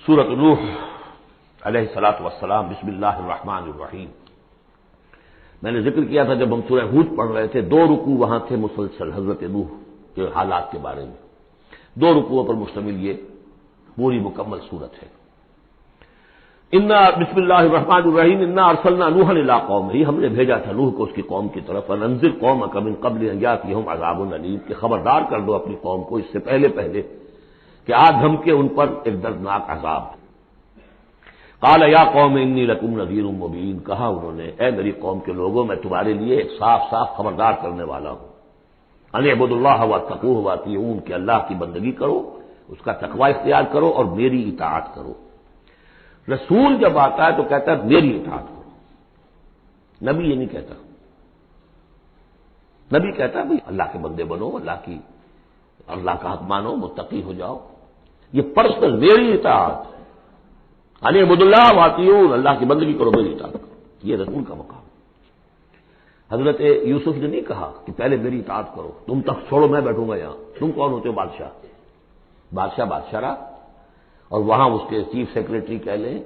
سورۃ نوح علیہ الصلوۃ والسلام، بسم اللہ الرحمن الرحیم۔ میں نے ذکر کیا تھا جب ہم سورہ ہود پڑھ رہے تھے، 2 رکوع وہاں تھے مسلسل حضرت نوح کے حالات کے بارے میں، 2 رکوعوں پر مشتمل یہ پوری مکمل سورت ہے۔ انا بسم اللہ الرحمن الرحیم، انا ارسلنا نوحا الی قومہ، ہم نے بھیجا تھا نوح کو اس کی قوم کی طرف، انذر قومک من قبل ان یاتیہم عذاب الیم، کہ خبردار کر دو اپنی قوم کو اس سے پہلے کہ آج ہم کے ان پر ایک دردناک عذاب۔ قال یا قوم انی لکم نذیر مبین، کہا انہوں نے اے میری قوم کے لوگوں میں تمہارے لیے ایک صاف صاف خبردار کرنے والا ہوں، ان اعبدوا اللہ واتقوہ واطیعون، کہ اللہ کی بندگی کرو، اس کا تقوی اختیار کرو اور میری اطاعت کرو۔ رسول جب آتا ہے تو کہتا ہے میری اطاعت کرو، نبی یہ نہیں کہتا۔ نبی کہتا ہے بھائی اللہ کے بندے بنو، اللہ کا حق مانو، متقی ہو جاؤ۔ یہ پرسنل میری اطاعت، ان اعبدوا اللہ واطیعون، اللہ کی بندگی کرو، میری اطاعت کرو، یہ رسول کا مقام۔ حضرت یوسف نے نہیں کہا کہ پہلے میری اطاعت کرو، تم تخت چھوڑو میں بیٹھوں گا یہاں، تم کون ہوتے ہو؟ بادشاہ رہا، اور وہاں اس کے چیف سیکرٹری کہہ لیں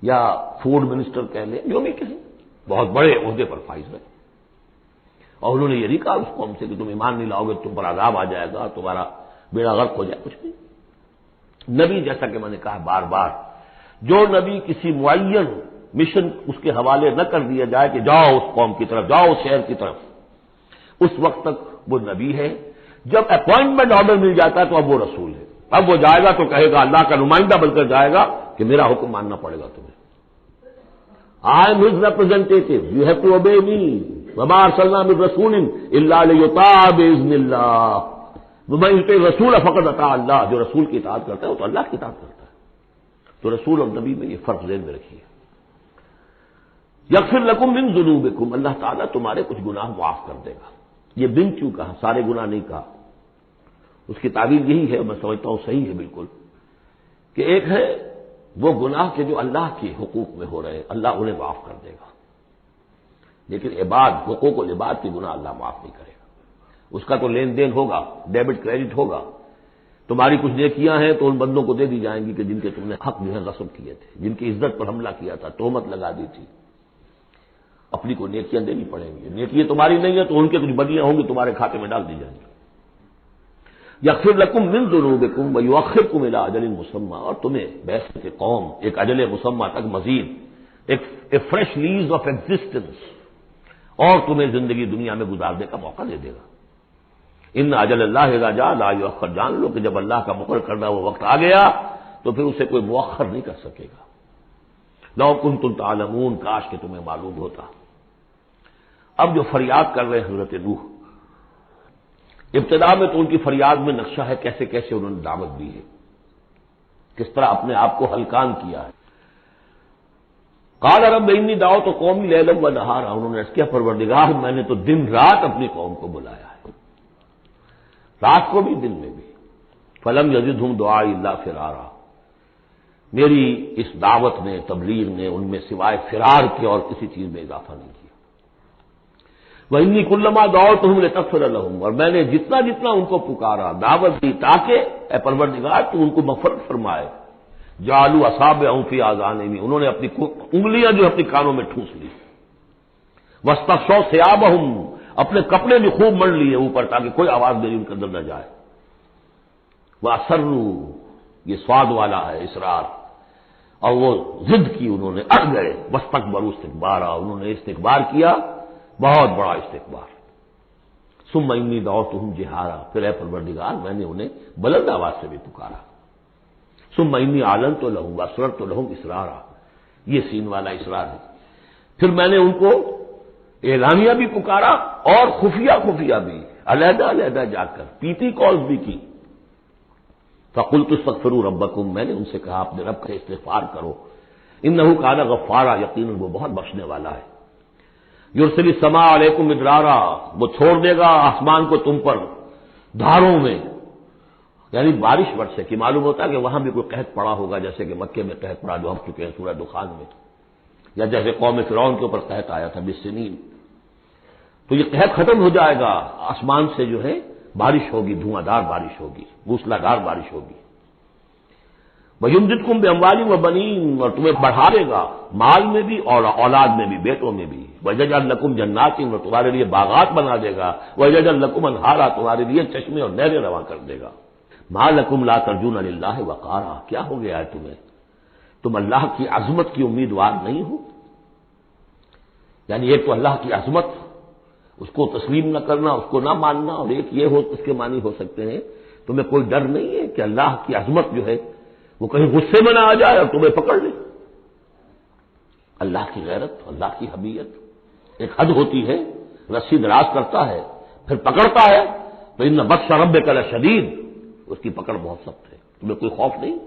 یا فوڈ منسٹر کہہ لیں، جو بھی کہیں، بہت بڑے عہدے پر فائز ہے۔ اور انہوں نے یہ نہیں کہا اس قوم سے کہ تم ایمان نہیں لاؤ گے تم پر عذاب آ جائے گا، تمہارا بیڑا غرق ہو جائے، کچھ نہیں۔ نبی جیسا کہ میں نے کہا بار بار، جو نبی کسی معین مشن اس کے حوالے نہ کر دیا جائے کہ جاؤ اس قوم کی طرف، جاؤ اس شہر کی طرف، اس وقت تک وہ نبی ہے۔ جب اپوائنٹمنٹ آرڈر مل جاتا ہے تو اب وہ رسول ہے، اب وہ جائے گا تو کہے گا، اللہ کا نمائندہ بن کر جائے گا کہ میرا حکم ماننا پڑے گا تمہیں۔ I am his representative, you have to obey me. وما ارسلنا من رسول الا لیطاع باذن اللہ، ومن یطع الرسول فقد اطاع اللہ، جو رسول کی اطاعت کرتا ہے وہ تو اللہ کی اطاعت کرتا ہے۔ تو رسول اور نبی میں یہ فرق ذہن میں رکھیے۔ یغفر لکم من ذنوبکم، اللہ تعالیٰ تمہارے کچھ گناہ معاف کر دے گا۔ یہ بن کیوں کہا، سارے گناہ نہیں کہا۔ اس کی تعبیر یہی ہے، میں سمجھتا ہوں صحیح ہے بالکل، کہ ایک ہے وہ گناہ کے جو اللہ کے حقوق میں ہو رہے ہیں، اللہ انہیں معاف کر دے گا، لیکن حقوق العباد کے گناہ اللہ معاف نہیں کرے گا۔ اس کا تو لین دین ہوگا، ڈیبٹ کریڈٹ ہوگا، تمہاری کچھ نیکیاں ہیں تو ان بندوں کو دے دی جائیں گی کہ جن کے تم نے حق جو ہے غصب کیے تھے، جن کی عزت پر حملہ کیا تھا، تہمت لگا دی تھی، اپنی کو نیکیاں دینی پڑیں گی۔ نیکیاں تمہاری نہیں ہیں تو ان کے کچھ بدیاں ہوں گی، تمہارے کھاتے میں ڈال دی جائیں گی۔ یغفر لکم من ذنوبکم ویؤخرکم الی اجل مسمى، اور تمہیں بعثت قوم ایک اجل مسمى تک مزید ایک فریش لیز آف ایگزسٹنس، اور تمہیں زندگی دنیا میں گزارنے کا موقع دے دے گا۔ ان اجل اللہ اذا جاء لا یؤخر، جان لو کہ جب اللہ کا مقرر کردہ وہ وقت آ گیا تو پھر اسے کوئی مؤخر نہیں کر سکے گا۔ لو کنتم تعلمون، کاش کہ تمہیں معلوم ہوتا۔ اب جو فریاد کر رہے ہیں حضرت نوح، ابتدا میں تو ان کی فریاد میں نقشہ ہے کیسے کیسے انہوں نے دعوت دی ہے، کس طرح اپنے آپ کو ہلکان کیا ہے۔ قال رب انی دعوت قومی لیلا ونہارا، انہوں نے عرض کیا پروردگار میں نے تو دن رات اپنی قوم کو بلایا ہے، رات کو بھی دن میں بھی، فلم یزدہم دعائی الا فرارا، میری اس دعوت نے، تبلیغ نے ان میں سوائے فرار کے اور کسی چیز میں اضافہ نہیں کیا۔ وَإِنِّي كُلَّمَا دَعَوْتُهُمْ لِتَغْفِرَ لَهُمْ، اور میں نے جتنا ان کو پکارا، دعوت دی تاکہ اے پروردگار تو ان کو مغفرت فرمائے، جعلوا اصابعهم فی آذانہم، انہوں نے اپنی انگلیاں جو اپنی کانوں میں ٹھوس لی، واستغشوا ثيابهم، اپنے کپڑے بھی خوب مڑ لیے اوپر تاکہ کوئی آواز میری ان کے اندر نہ جائے، وَأَصَرُّوا، یہ سواد والا ہے اصرار، اور وہ ضد کی، انہوں نے اڑ گئے، واستكبروا استكبارا، انہوں نے استکبار کیا، بہت بڑا استکبار۔ ثم انی دعوتہم جہارا، پھر اے پروردگار میں نے انہیں بلند آواز سے بھی پکارا، ثم انی اعلنت لہم واسررت لہم اسرارا، یہ سین والا اسرار ہے، پھر میں نے ان کو اعلانیہ بھی پکارا اور خفیہ بھی، علیحدہ علیحدہ جا کر پیتی کالز بھی کی۔ فقلت استغفروا ربکم، میں نے ان سے کہا اپنے رب کا استغفار کرو، انہ کان غفارا، یقیناً وہ بہت بخشنے والا ہے، یرسل السماء علیکم مدرارا، وہ چھوڑ دے گا آسمان کو تم پر دھاروں میں، یعنی بارش برسے کہ معلوم ہوتا ہے کہ وہاں بھی کوئی قحط پڑا ہوگا، جیسے کہ مکے میں قحط پڑا جو ہم چکے ہیں سورہ دخان میں، یا جیسے قوم فرعون کے اوپر قحط آیا تھا بالسنین، تو یہ قحط ختم ہو جائے گا، آسمان سے جو ہے بارش ہوگی، دھواں دار بارش ہوگی، موسلا دھار بارش ہوگی۔ وَيُمْدِدْكُمْ بِأَمْوَالٍ وَبَنِينَ، اور تمہیں بڑھا دے گا مال میں بھی اور اولاد میں بھی، بیٹوں میں بھی. وَيَجْعَلْ لَكُمْ جَنَّاتٍ، اور تمہارے لیے باغات بنا دے گا. وَيَجْعَلْ لَكُمْ أَنْهَارًا، تمہارے لیے چشمے اور نہریں رواں کر دے گا. مَا لَكُمْ لَا تَرْجُونَ لِلَّهِ وَقَارًا، کیا ہو گیا ہے تمہیں، تم اللہ کی عظمت کی امیدوار نہیں ہو؟ یعنی ایک تو اللہ کی عظمت، اس کو تسلیم نہ کرنا، اس کو نہ ماننا، اور ایک یہ ہو اس کے معنی ہو سکتے ہیں تمہیں کوئی ڈر نہیں ہے کہ اللہ کی عظمت جو ہے وہ کہیں غصے میں نہ آ جائے اور تمہیں پکڑ لے. اللہ کی غیرت، اللہ کی حمیت، ایک حد ہوتی ہے، رسی دراز کرتا ہے پھر پکڑتا ہے تو ان بطش ربک لشدید، اس کی پکڑ بہت سخت ہے، تمہیں کوئی خوف نہیں.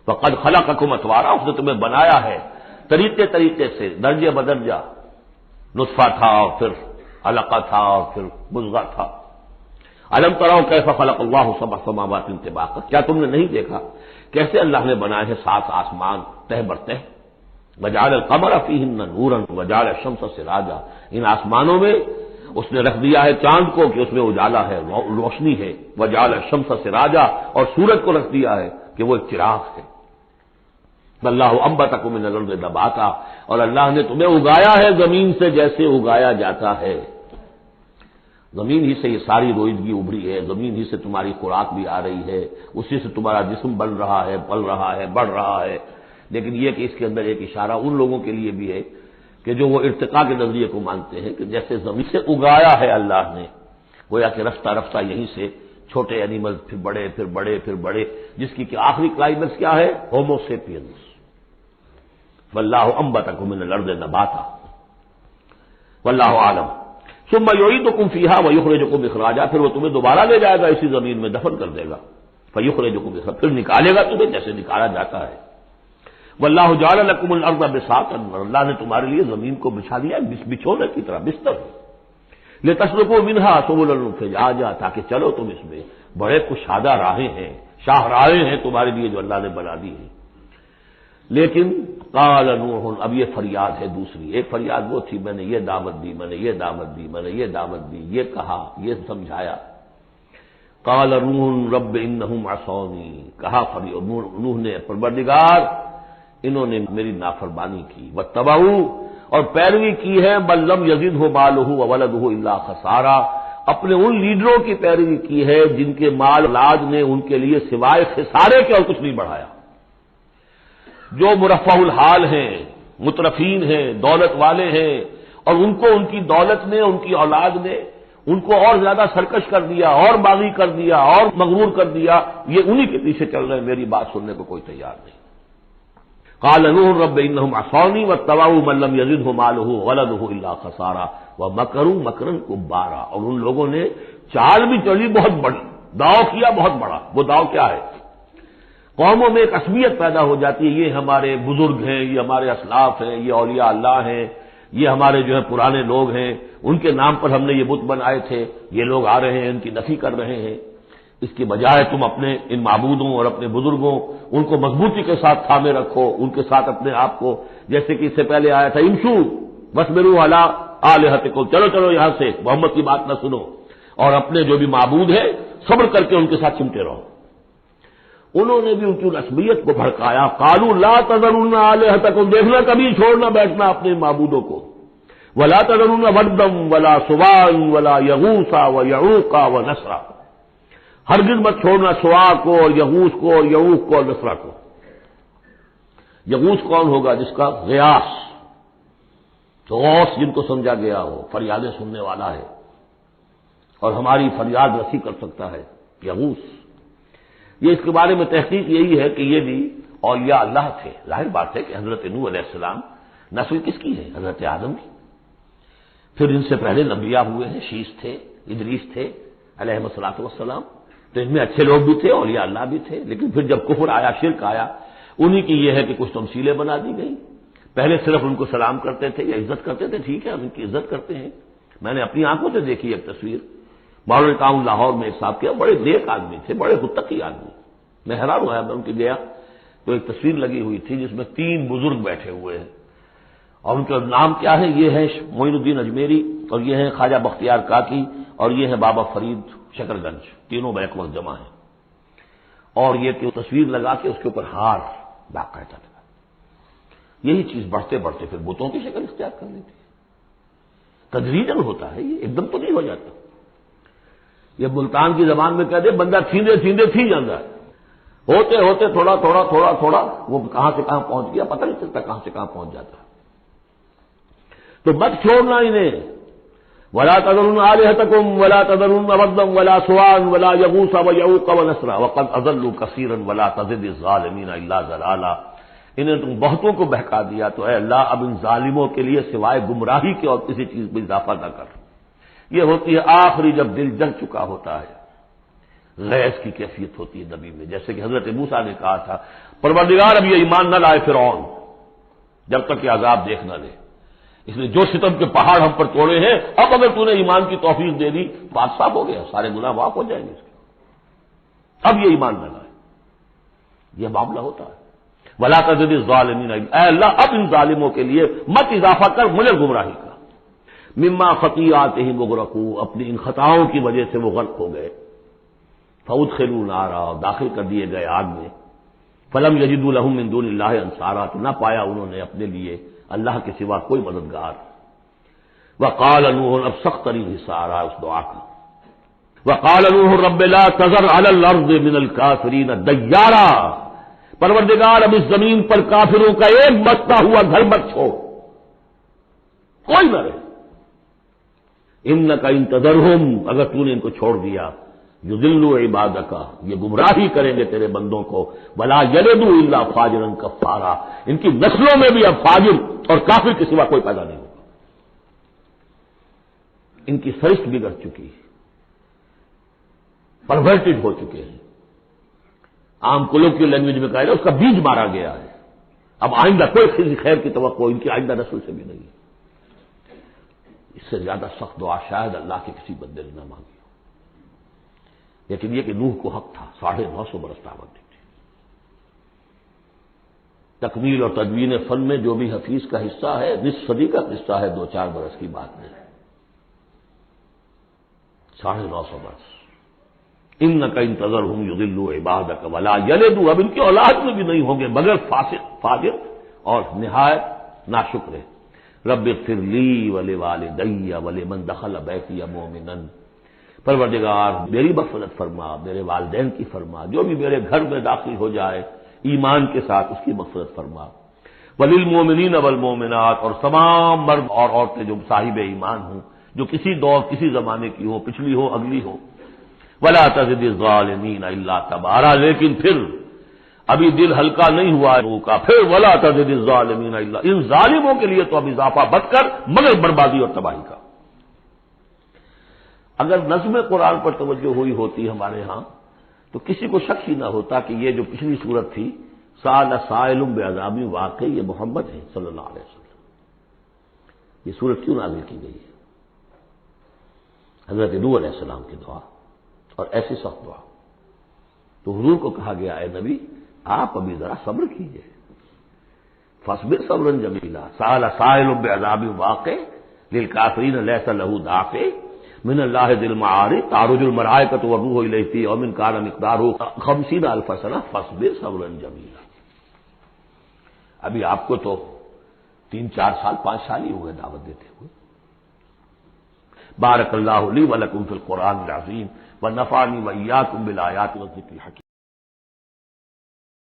وقد خلقکم اطوارا، اس نے تمہیں بنایا ہے طریقے طریقے سے، درجے بدرجہ. نطفہ تھا اور پھر علقہ تھا اور پھر مضغہ تھا. الم تروا کیف خلق اللہ سبع سماوات طباقا، کیا تم نے نہیں دیکھا کیسے اللہ نے بنائے ہیں 7 آسمان تہ بر تہ. وجعل القمر فیہن نورا وجعل الشمس سراجا، ان آسمانوں میں اس نے رکھ دیا ہے چاند کو کہ اس میں اجالا ہے، روشنی ہے. وجعل الشمس سراجا، اور سورج کو رکھ دیا ہے کہ وہ ایک چراغ ہے. واللہ انبتکم من الارض نباتا، اور اللہ نے تمہیں اگایا ہے زمین سے جیسے اگایا جاتا ہے. زمین ہی سے یہ ساری روئیدگی ابھری ہے، زمین ہی سے تمہاری خوراک بھی آ رہی ہے، اسی سے تمہارا جسم بن رہا ہے، پل رہا ہے، بڑھ رہا ہے. لیکن یہ کہ اس کے اندر ایک اشارہ ان لوگوں کے لیے بھی ہے کہ جو وہ ارتقاء کے نظریے کو مانتے ہیں کہ جیسے زمین سے اگایا ہے اللہ نے، گویا کہ رفتہ رفتہ یہیں سے چھوٹے اینیمل پھر بڑے پھر بڑے پھر بڑے، جس کی کہ آخری کلائمیکس کیا ہے، ہومو سیپینس. واللہ انبتکم من الارض نباتا واللہ عالم. ثم یعیدکم فیہا ویخرجکم اخراجا، پھر وہ تمہیں دوبارہ لے جائے گا اسی زمین میں، دفن کر دے گا. فیخرجکم اخراجا، پھر نکالے گا تمہیں جیسے نکالا جاتا ہے. واللہ جعل لکم الارض بساطا، اللہ نے تمہارے لیے زمین کو بچھا دیا بچھونے کی طرح، بستر. لتسلکوا منہا سبلا فجاجا، تاکہ چلو تم اس میں، بڑے کشادہ راہیں ہیں، شاہراہیں ہیں تمہارے لیے جو اللہ نے بنا دی ہیں. لیکن قال نوح، اب یہ فریاد ہے دوسری. ایک فریاد وہ تھی میں نے یہ دعوت دی، میں نے یہ دعوت دی، میں نے یہ دعوت دی، یہ کہا، یہ سمجھایا. قال نوح رب انہم عصونی، کہا نوح نے پروردگار انہوں نے میری نافرمانی کی. واتبعوا، اور پیروی کی ہے بل لم یزدہ مالہ وولدہ الا خسارا، اپنے ان لیڈروں کی پیروی کی ہے جن کے مال اولاد نے ان کے لیے سوائے خسارے کے اور کچھ نہیں بڑھایا. جو مرفہ الحال ہیں، مترفین ہیں، دولت والے ہیں، اور ان کو ان کی دولت نے، ان کی اولاد نے ان کو اور زیادہ سرکش کر دیا، اور باغی کر دیا، اور مغرور کر دیا، یہ انہی کے پیچھے چل رہے ہیں، میری بات سننے کو کوئی تیار نہیں. قال نوح رب انہم عصونی واتبعوا من لم یزدہ مالہ وولدہ الا خسارا ومکروا مکرا کبارا، اور ان لوگوں نے چال بھی چلی بہت بڑی، داؤ کیا بہت بڑا. وہ داؤ کیا ہے؟ قوموں میں ایک عصبیت پیدا ہو جاتی ہے، یہ ہمارے بزرگ ہیں، یہ ہمارے اسلاف ہیں، یہ اولیاء اللہ ہیں، یہ ہمارے جو ہے پرانے لوگ ہیں، ان کے نام پر ہم نے یہ بت بنائے تھے، یہ لوگ آ رہے ہیں ان کی نفی کر رہے ہیں. اس کے بجائے تم اپنے ان معبودوں اور اپنے بزرگوں ان کو مضبوطی کے ساتھ تھامے رکھو، ان کے ساتھ اپنے آپ کو، جیسے کہ اس سے پہلے آیا تھا امشوا واصبروا علی آلہتکم، چلو چلو یہاں سے، محمد کی بات نہ سنو، اور اپنے جو بھی معبود ہیں صبر کر کے ان کے ساتھ چمٹے رہو. انہوں نے بھی ان کی عصبیت کو بھڑکایا. قالوا لا تذرن آلہتکم، دیکھنا کبھی چھوڑنا بیٹھنا اپنے معبودوں کو. ولا تذرن ودا ولا سواع ولا یغوث ویعوق ونسرا، ہرگز مت چھوڑنا سواع کو اور یغوث کو اور یعوق کو اور نسرا کو. یغوث کون ہوگا؟ جس کا غیاث، غوث جن کو سمجھا گیا ہو، فریادیں سننے والا ہے اور ہماری فریاد رسی کر سکتا ہے، یغوث. یہ اس کے بارے میں تحقیق یہی ہے کہ یہ بھی اولیاء اللہ تھے. ظاہر بات ہے کہ حضرت نوح علیہ السلام نسل کس کی ہے؟ حضرت آدم کی. پھر ان سے پہلے انبیاء ہوئے ہیں، شیش تھے، ادریس تھے علیہ الصلوۃ والسلام، تو ان میں اچھے لوگ بھی تھے، اولیاء اللہ بھی تھے. لیکن پھر جب کفر آیا، شرک آیا، انہی کی یہ ہے کہ کچھ تمثیلیں بنا دی گئی. پہلے صرف ان کو سلام کرتے تھے یا عزت کرتے تھے، ٹھیک ہے ہم ان کی عزت کرتے ہیں. میں نے اپنی آنکھوں سے دیکھی ایک تصویر، مولانا ٹاؤن لاہور میں ایک صاحب کیا، بڑے نیک آدمی تھے، بڑے متقی آدمی. میں حیران ہوا، میں ان کے گیا تو ایک تصویر لگی ہوئی تھی جس میں 3 بزرگ بیٹھے ہوئے ہیں، اور ان کا نام کیا ہے؟ یہ ہے معین الدین اجمیری، اور یہ ہے خواجہ بختیار کاکی، اور یہ ہے بابا فرید شکر گنج، تینوں بیک وقت جمع ہیں. اور یہ کہ تصویر لگا کے اس کے اوپر ہار باقاعدہ لگا، یہی چیز بڑھتے بڑھتے پھر بتوں کی شکل اختیار کر لیتی ہے۔ تدریجاً ہوتا ہے، یہ ایک دم تو نہیں ہو جاتا۔ یہ ملتان کی زبان میں کہہ دے بندہ تھیندے تھیندے تھی جاتا ہے، ہوتے ہوتے تھوڑا تھوڑا تھوڑا تھوڑا وہ کہاں سے کہاں پہنچ گیا پتہ نہیں چلتا کہاں سے کہاں پہنچ جاتا ہے۔ تو مت چھوڑنا انہیں، ولا تذرن آلہتکم ولا تذرن ودا ولا سواعا ولا یغوث ویعوق ونسرا وقد اضلوا کثیرا ولا تزد الظالمین الا ضلالا۔ انہیں تم بہتوں کو بہکا دیا تو اے اللہ اب ان ظالموں کے لیے سوائے گمراہی کے اور کسی چیز میں اضافہ نہ کر۔ یہ ہوتی ہے آخری جب دل جل چکا ہوتا ہے، غیظ کی کیفیت ہوتی ہے نبی میں، جیسے کہ حضرت موسیٰ نے کہا تھا پروردگار اب یہ ایمان نہ لائے فرعون جب تک کہ عذاب دیکھ نہ لے، اس لیے جو ستم کے پہاڑ ہم پر توڑے ہیں اب اگر تو نے ایمان کی توفیق دے دی بات صاف ہو گیا، سارے گناہ معاف ہو جائیں گے اس کے، اب یہ ایمان نہ لائے۔ یہ معاملہ ہوتا ہے ولا تزد الظالمین، اے اللہ اب ان ظالموں کے لیے مت اضافہ کر مگر گمراہی کا۔ مما خطیئاتہم اغرقوا، اپنی ان خطاؤں کی وجہ سے وہ غرق ہو گئے، فادخلوا نارا، داخل کر دیے گئے آگ میں، فلم یجدوا لہم من دون اللہ انصارا، تو نہ پایا انہوں نے اپنے لیے اللہ کے سوا کوئی مددگار۔ وقال نوح، اب سخت ترین حصہ آ رہا ہے اس دعا کا، وقال نوح رب لا تذر علی الارض من الکافرین دیارا، پروردگار اب اس زمین پر کافروں کا ایک بستا ہوا گھر مت چھوڑ، کوئی نہ رہے۔ انک ان تذرہم، اگر تو نے ان کو چھوڑ دیا، یضلوا عبادک، یہ گمراہی کریں گے تیرے بندوں کو، ولا یلدوا الا فاجرا کفارا، ان کی نسلوں میں بھی اب فاجر اور کافر کے سوا کوئی پیدا نہیں ہوگا۔ ان کی سرشت بگڑ چکی، پرورٹڈ ہو چکے ہیں، عام کلوں کی لینگویج میں کہا جائے اس کا بیج مارا گیا ہے، اب آئندہ کوئی کسی خیر کی توقع ان کی آئندہ نسل سے بھی نہیں ہے۔ اس سے زیادہ سخت دعا شاید اللہ کے کسی بندے نے نہ مانگی، لیکن یہ کہ نوح کو حق تھا، 950 برس دعوت دی تھی۔ تکمیل اور تدوین فن میں جو بھی حفیظ کا حصہ ہے، نصف صدی کا حصہ ہے، 2-4 برس کی بات نہیں ہے، 950 برس۔ انک ان تذرہم یضلوا عبادک ولا یلدوا، اب ان کی اولاد میں بھی نہیں ہوں گے مگر فاسق، فاجر اور نہایت ناشکر۔ رب اغفر لی ولوالدی ولمن دخل بیتی مؤمنا، پروردگار میری مغفرت فرما، میرے والدین کی فرما، جو بھی میرے گھر میں داخل ہو جائے ایمان کے ساتھ اس کی مغفرت فرما، وللمؤمنین والمؤمنات، اور تمام مرد اور عورتیں جو صاحب ایمان ہوں، جو کسی دور کسی زمانے کی ہو، پچھلی ہو اگلی ہو، ولا تزد الظالمین الا تبارا، لیکن پھر ابھی دل ہلکا نہیں ہوا ہے لوگوں کا، پھر ولا تزد الظالمین الا، ان ظالموں کے لیے تو اب اضافہ مت کر مگر بربادی اور تباہی کا۔ اگر نظم قرآن پر توجہ ہوئی ہوتی ہمارے ہاں تو کسی کو شک ہی نہ ہوتا کہ یہ جو پچھلی صورت تھی سأل سائل بعذاب واقع، یہ محمد ہے صلی اللہ علیہ وسلم۔ یہ صورت کیوں نازل کی گئی ہے؟ حضرت نوح علیہ السلام کی دعا، اور ایسی سخت دعا، تو حضور کو کہا گیا اے نبی آپ ابھی ذرا صبر کیجئے، فاصبر صبرا جمیلا، سأل سائل بعذاب واقع للکافرین لیس له دافع من اللہ ذی المعارج تعرج الملائکۃ والروح الیہ فی یوم کان مقدارہ 50,000 سنہ فاصبر صبرا جمیلا۔ ابھی آپ کو تو 3-4 سال 5 سال ہی ہوئے دعوت دیتے ہوئے۔ بارک اللہ لی ولکم فی القرآن العظیم ونفعنی وإیاکم بالآیات والذکر الحکیم۔